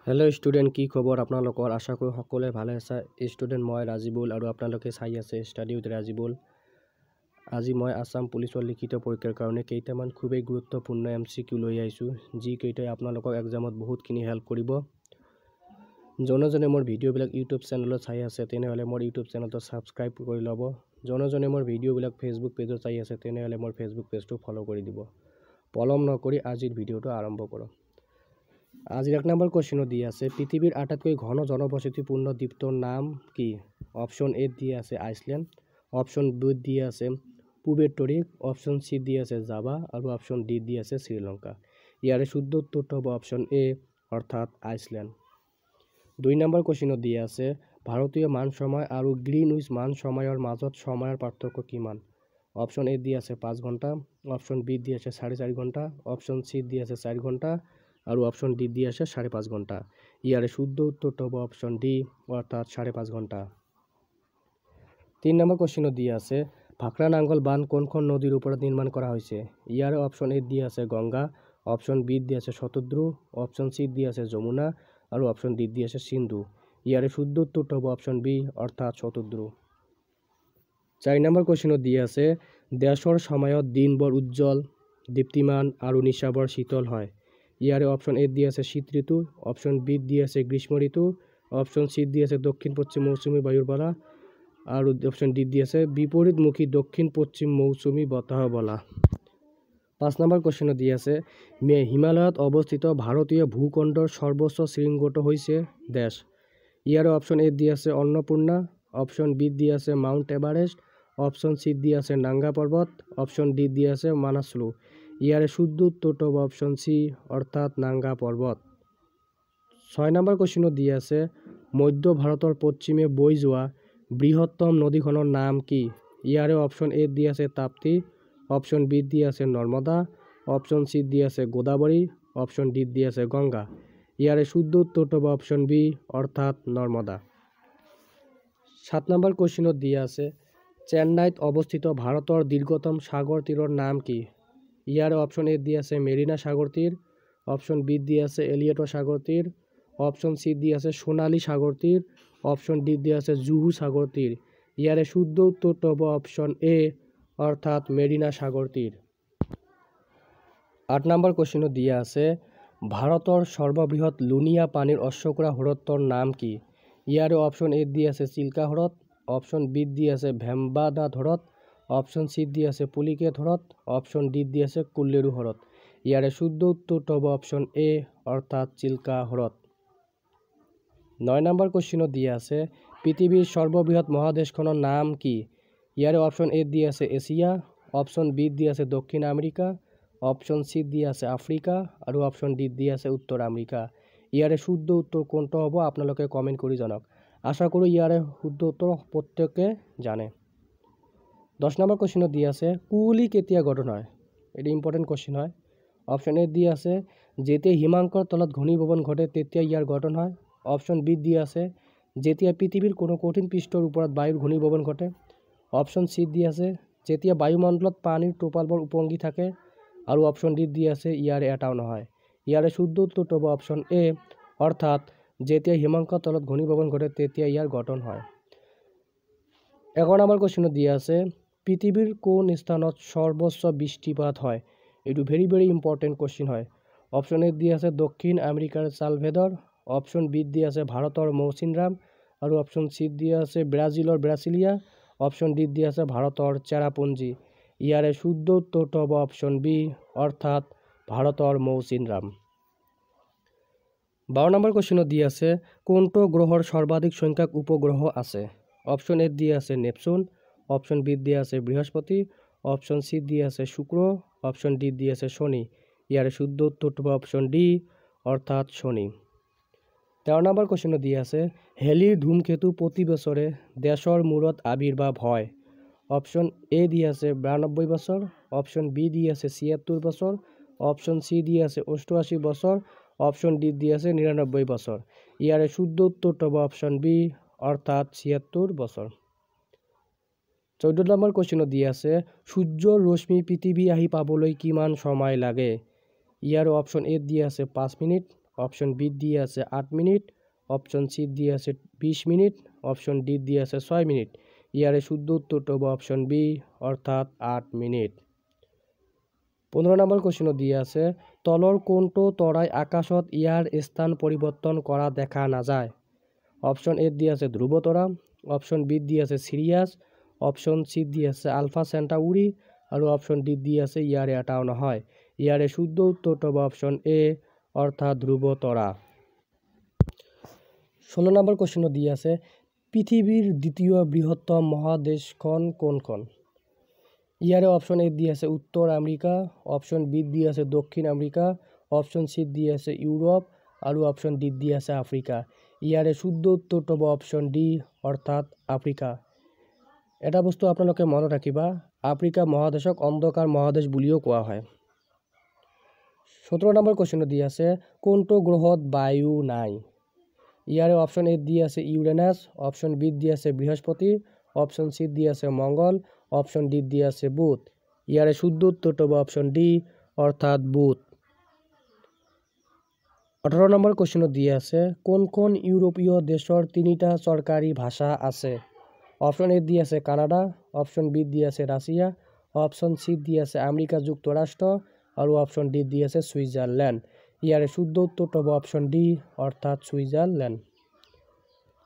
Hello student की खबर आपनालोकर आशा करो सकलोरे भाले आछा। स्टूडेंट मैं राजीबुल और आपनालोके चाइ आछे स्टाडी उइथ राजीबुल। আজি मैं आसाम पुलिसर लिखित परीक्षार कारण केइटामान खूबेই गुरुत्वपूर्ण एमसीकिউ লৈ आइছো जी केइटाই आपनालोকক एग्जामत बहुतखिनि हेल्प करिब। जने जने मोर भिडिओबिलाक यूट्यूब चेनेলত चाइ आछे तेनेहले मोर यूट्यूब चेनेलটো सबस्क्राइब करि लब। जने जने मोर भिडिओबिलाक फेसबुक पेजत चाइ आछे तेनेहले मोर फेसबुक पेजটো फलो करि दिब। पलम नकरि आजिर भिडिओটো आरम्भ करो। आज एक नम्बर क्वेश्चन दी आछे पृथिवीर आटाइतকৈ घन जनबसतिपूर्ण द्वीपटोर नाम कि। ऑप्शन ए दिए आछे आइसलैंड, ऑप्शन बी दिए आछे पुर्वेटरिक, ऑप्शन सी दिए आछे जावा और ऑप्शन डी दिए आछे श्रीलंका। यारे शुद्ध उत्तरটো हबो ऑप्शन ए अर्थात आइसलैंड। 2 नम्बर क्वेश्चन दी आछे भारतीय मान समय और ग्रीनउइच मान समयर মাজত समयर पार्थक्य किमान। ऑप्शन ए दिए आछे 5 घंटा, ऑप्शन बी दिए आछे 4.5 घंटा, ऑप्शन सी दिए आछे 4 घंटा और ऑप्शन डी दिए आछे 5.5 घंटा। यारे शुद्ध उत्तरটো हबो ऑप्शन डी अर्थात 5.5 घंटा। 3 नम्बर क्वेश्चन दी आछे भाखरा नांगल बांध कोनখন नदीर ऊपर निर्माण करा हयेछे। यारे ऑप्शन ए दिए आछे गंगा, ऑप्शन बी दिए आछे शतद्रु, ऑप्शन सी दिए आछे যমুনা और ऑप्शन डी दिए आछे सिंधु। यारे शुद्ध उत्तरটো हबो ऑप्शन बी अर्थात शतद्रु। 4 नम्बर क्वेश्चन दिए आछे देशर समयत दिनभर उज्जवल दीप्तिमान और निशाभर शीतल हय। यारे ऑप्शन ए दिए आछे शीत ऋतु, ऑप्शन बी दिए आछे ग्रीष्म ऋतु, ऑप्शन सी दिए आछे दक्षिण पश्चिम मौसुमी बायुर बला और ऑप्शन डी दिए आछे विपरीतमुखी दक्षिण पश्चिम मौसुमी बताह बला। 5 नम्बर क्वेश्चन दिए आछे हिमालयत अवस्थित भारतीय भूखंडर सर्वोच्च शृंगটো हইছে देश। यारे ऑप्शन ए दिए आछे अन्नपूर्णा, ऑप्शन बी दिए आछे माउंट एभारेस्ट, ऑप्शन सी दिए आछे नांगा पर्वत, ऑप्शन डी दिए आछे मानासलू। यारे शुद्ध उत्तरটো हबो ऑप्शन सी अर्थात नांगा पर्वत। 6 नम्बर क्वेश्चन दिए आछे मध्य भारतर पश्चिमे बई जोआ बृहत्तम नदीखনৰ नाम कि। यारे ऑप्शन ए दिए आछे ताप्ती, ऑप्शन बी दिए आछे नर्मदा, ऑप्शन सी दिए आछे गोदावरी, ऑप्शन डी दिए आछे गंगा। यारे शुद्ध उत्तरটো हबो ऑप्शन बी अर्थात नर्मदा। 7 नम्बर क्वेश्चन दिए आछे चेन्नाईत अवस्थित भारतर दीर्घतम सागर तीरर नाम कि। यारे ऑप्शन ए दिए आछे मेरिना सागर तीर, ऑप्शन बी दिए आछे एलियट सागर तीर, ऑप्शन सी दिए आछे सोनाली सागर तीर, ऑप्शन डी दिए आछे जुहू सागर तीर। यारे शुद्ध उत्तरটো हबो ऑप्शन ए अर्थात मेरिना सागर तीर। 8 नम्बर क्वेश्चन दिए आछे भारतर सर्वबृहत लुनिया पानीर अश्वकुरा ह्रदर नाम कि। यारे ऑप्शन ए दिए आछे चिल्का ह्रद, ऑप्शन बी दिए आछे भेम्बानाथ ह्रद, ऑप्शन सी दिए आछे पुलिकेत ह्रद, ऑप्शन डी दिए आछे कुल्लेरू ह्रद। यारे शुद्ध उत्तरটো हबो ऑप्शन ए अर्थात चिल्का ह्रद। 9 नम्बर क्वेश्चन दिए आछे पृथिवीर सर्वबृहत महादेशखনৰ नाम कि। यारे ऑप्शन ए दिए आछे एशिया, ऑप्शन बी दिए आछे दक्षिण आमेरिका, ऑप्शन सी दिए आछे आफ्रिका और ऑप्शन डी दिए आछे उत्तर आमेरिका। यारे शुद्ध उत्तर कोनটো हबो आपनालोके कमेंट करि जानाक। आशा करो यारे शुद्ध उत्तर प्रत्येके जाने। 10 नम्बर क्वेश्चन दिए आछे कुहुली केতিয়া गठन হয়। एटी इम्पर्टेन्ट क्वेश्चन है। ऑप्शन ए दिए आछे जेতিয়া हिमांकर तलत घनीभवन घटे तेতিয়া यार गठन হয়। ऑप्शन बी दिए आछे जेতিয়া पृथिवीर कोनो कठिन पृष्ठर ऊपर वायुर घनीभवन घटे। ऑप्शन सी दिए आछे जेতিয়া वायुमंडलत पानीर টোপালবোৰ उपंगी थाके और ऑप्शन डी दिए आछे यार एटाও নহয়। यारे शुद्ध उत्तरটো हबो ऑप्शन ए अर्थात जेতিয়া हिमांकर तलत घनीभवन घटे तेতিয়া यार गठन হয়। 11 नम्बर क्वेश्चन दिए आछे पृथिवीर कोन स्थानत सर्वोच्च बृष्टिपात হয়। एटू भेरी इम्पर्टेन्ट क्वेश्चन है। ऑप्शन ए दिए आछे दक्षिण आमेरिकार सालभेदर, ऑप्शन बी दिए आछे भारतर मौसिनराम और ऑप्शन सी दिए आछे ब्राजिलर ब्रासिलिया, ऑप्शन डी दिए आछे भारतर चेरापुंजी। यारे शुद्ध उत्तरটো हबो ऑप्शन बी अर्थात भारतर मौसिनराम। 12 नम्बर क्वेश्चन दिए आछे कोनটো ग्रहर सर्वाधिक संख्यक उपग्रह आछे। ऑप्शन ए दिए आछे नेपचुन, ऑप्शन बी दिए आछे बृहस्पति, ऑप्शन सी दिए आछे शुक्र, ऑप्शन डी दिए आछे शनि। यारे शुद्ध उत्तरটো हबो ऑप्शन डी अर्थात शनि। 13 नम्बर क्वेश्चन दिए आछे हेलिर धूमकेतु प्रति बछरे देशर मूरत आविर्भाव হয়। ऑप्शन ए दिए आछे 92 बछर, ऑप्शन बी दिए आछे 76 बछर, ऑप्शन सी दिए आछे 88 बछर, ऑप्शन डी दिए आछे 99 बछर। यारे शुद्ध उत्तरটো हबो ऑप्शन बी अर्थात 76 बछर। 14 नम्बर क्वेश्चन दिए आछे सूर्यर रश्मि पृथिवी आহি পাবলৈ কিমান সময় লাগে। ইয়াৰ ऑप्शन ए दिए आछे 5 मिनिट, অপশন বি দিয়ে আছে 8 মিনিট, অপশন সি দিয়ে আছে 20 মিনিট, অপশন ডি দিয়ে আছে 6 মিনিট। ইয়ারে শুদ্ধ উত্তরটা হবে অপশন বি অর্থাৎ 8 মিনিট। 15 নম্বৰ কোশ্চেনত দিয়ে আছে তলৰ কোনটো তৰাই আকাশত ইয়াৰ স্থান পৰিৱৰ্তন কৰা দেখা নাযায়। অপশন এ দিয়ে আছে ধ্ৰুৱ তৰা, অপশন বি দিয়ে আছে সিৰিয়াছ, অপশন সি দিয়ে আছে আলফা চেণ্টাউৰি আৰু অপশন ডি দিয়ে আছে ইয়াৰে এটাও নহয়। ইয়াৰে শুদ্ধ উত্তৰটো হ'ব অপশন এ অৰ্থাৎ ধ্ৰুৱ তৰা। 16 নম্বৰ কোশ্চেনত দিয়ে আছে পৃথিৱীৰ দ্বিতীয় বৃহত্তম মহাদেশখন কোনখন। ইয়াৰে অপশন এ দিয়ে আছে উত্তৰ আমেৰিকা, অপশন বি দিয়ে আছে দক্ষিণ আমেৰিকা, অপশন সি দিয়ে আছে ইউৰোপ আৰু অপশন ডি দিয়ে আছে আফ্ৰিকা। ইয়াৰে শুদ্ধ উত্তৰটো হ'ব অপশন ডি অৰ্থাৎ আফ্ৰিকা। এটা বস্তু আপোনালোকে মনত ৰাখিবা, আফ্ৰিকা মহাদেশক অন্ধকাৰ মহাদেশ বুলিও কোৱা হয়। 17 নম্বৰ কোশ্চেনত দিয়ে আছে কোনটো গ্ৰহত বায়ু নাই। ইয়াৰে অপশন এ দিয়ে আছে ইউৰেনাছ, অপশন বি দিয়ে আছে বৃহস্পতি, অপশন সি দিয়ে আছে মঙ্গল, অপশন ডি দিয়ে আছে বুধ। ইয়াৰে শুদ্ধ উত্তৰটো হ'ব অপশন ডি অৰ্থাৎ বুধ। 18 নম্বৰ কোশ্চেনত দিয়ে আছে কোনখন ইউৰোপীয় দেশৰ 3টা চৰকাৰী ভাষা আছে। অপশন এ দিয়ে আছে কানাডা, অপশন বি দিয়ে আছে ৰাছিয়া, অপশন সি দিয়ে আছে আমেৰিকা যুক্তৰাষ্ট্ৰ আৰু অপশন ডি দিয়ে আছে ছুইজাৰলেণ্ড। ইয়াৰে শুদ্ধ উত্তৰটো হ'ব অপশন ডি অৰ্থাৎ ছুইজাৰলেণ্ড।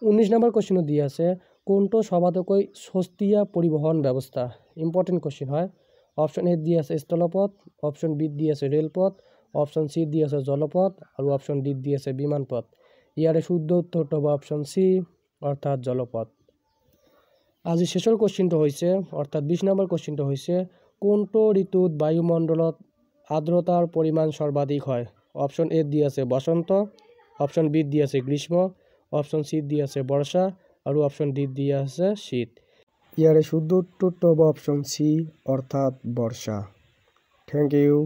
19 নম্বৰ কোশ্চেনত দিয়ে আছে কোনটো সবাতোকৈ সস্তীয়া পৰিবহণ ব্যৱস্থা। ইম্পৰ্টেণ্ট কোশ্চেন হয়। অপশন এ দিয়ে আছে স্থলপথ, অপশন বি দিয়ে আছে ৰেলপথ, অপশন সি দিয়ে আছে জলপথ আৰু অপশন ডি দিয়ে আছে বিমানপথ। ইয়াৰে শুদ্ধ উত্তৰটো হ'ব অপশন সি অৰ্থাৎ জলপথ। আজি শেষৰ কোশ্চেনটো হৈছে অৰ্থাৎ 20 নম্বৰ কোশ্চেনটো হৈছে কোনটো ঋতুত বায়ুমণ্ডলত আৰ্দ্ৰতাৰ পৰিমাণ সৰ্বাধিক হয়। অপশন এ দিয়ে আছে বসন্ত, অপশন বি দিয়ে আছে গ্ৰীষ্ম, অপশন সি দিয়ে আছে বৰ্ষা আৰু অপশন ডি দিয়ে আছে শীত। ইয়াৰে শুদ্ধ উত্তৰটো হ'ব অপশন সি অৰ্থাৎ বৰ্ষা। Thank U.